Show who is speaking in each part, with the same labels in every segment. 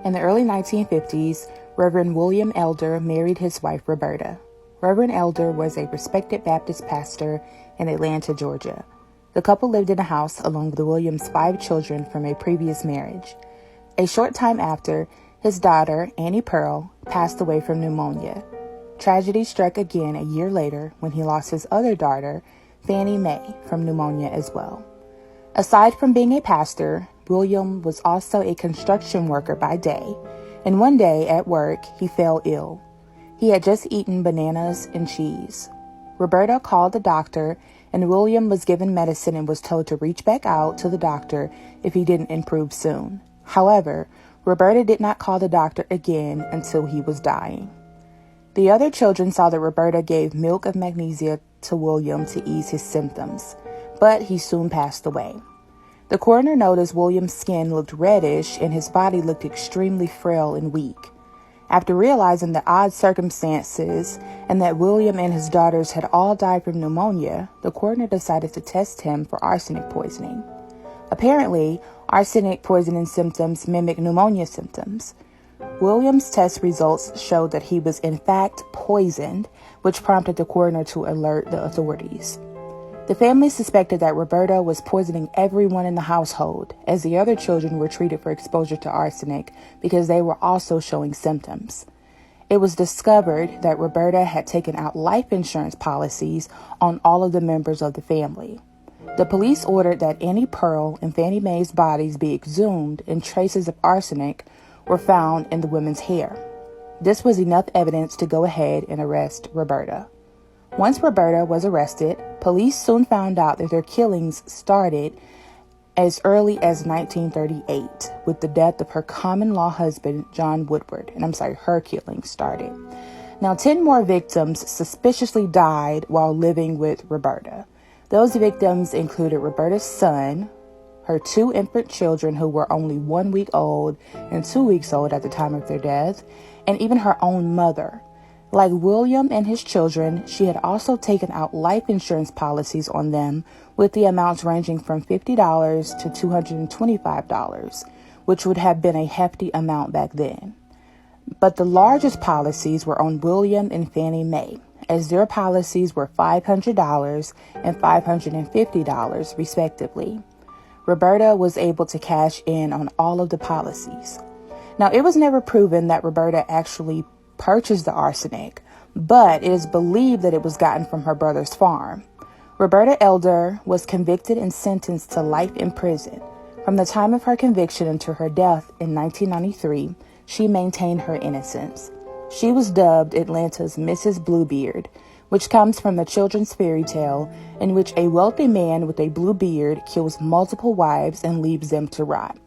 Speaker 1: In the early 1950s, Reverend William Elder married his wife, Roberta. Reverend Elder was a respected Baptist pastor in Atlanta, Georgia. The couple lived in a house along with William's 5 children from a previous marriage. A short time after, his daughter, Annie Pearl, passed away from pneumonia. Tragedy struck again a year later when he lost his other daughter, Fannie Mae, from pneumonia as well. Aside from being a pastor, William was also a construction worker by day, and one day at work, he fell ill. He had just eaten bananas and cheese. Roberta called the doctor, and William was given medicine and was told to reach back out to the doctor if he didn't improve soon. However, Roberta did not call the doctor again until he was dying. The other children saw that Roberta gave milk of magnesia to William to ease his symptoms, but he soon passed away. The coroner noticed William's skin looked reddish and his body looked extremely frail and weak. After realizing the odd circumstances and that William and his daughters had all died from pneumonia, the coroner decided to test him for arsenic poisoning. Apparently, arsenic poisoning symptoms mimic pneumonia symptoms. William's test results showed that he was in fact poisoned, which prompted the coroner to alert the authorities. The family suspected that Roberta was poisoning everyone in the household, as the other children were treated for exposure to arsenic because they were also showing symptoms. It was discovered that Roberta had taken out life insurance policies on all of the members of the family. The police ordered that Annie Pearl and Fannie Mae's bodies be exhumed, and traces of arsenic were found in the women's hair. This was enough evidence to go ahead and arrest Roberta. Once Roberta was arrested, police soon found out that their killings started as early as 1938 with the death of her common-law husband, John Woodward. Her killings started. Now, 10 more victims suspiciously died while living with Roberta. Those victims included Roberta's son, her 2 infant children who were only 1 week old and 2 weeks old at the time of their death, and even her own mother. Like William and his children, she had also taken out life insurance policies on them with the amounts ranging from $50 to $225, which would have been a hefty amount back then. But the largest policies were on William and Fannie Mae, as their policies were $500 and $550 respectively. Roberta was able to cash in on all of the policies. Now, it was never proven that Roberta actually purchased the arsenic, but it is believed that it was gotten from her brother's farm. Roberta Elder was convicted and sentenced to life in prison. From the time of her conviction until her death in 1993, she maintained her innocence. She was dubbed Atlanta's Mrs. Bluebeard, which comes from the children's fairy tale in which a wealthy man with a blue beard kills multiple wives and leaves them to rot.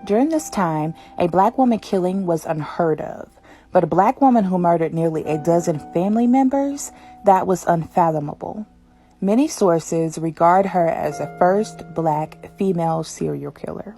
Speaker 1: During this time, a black woman killing was unheard of. But a black woman who murdered nearly a dozen family members, that was unfathomable. Many sources regard her as the first black female serial killer.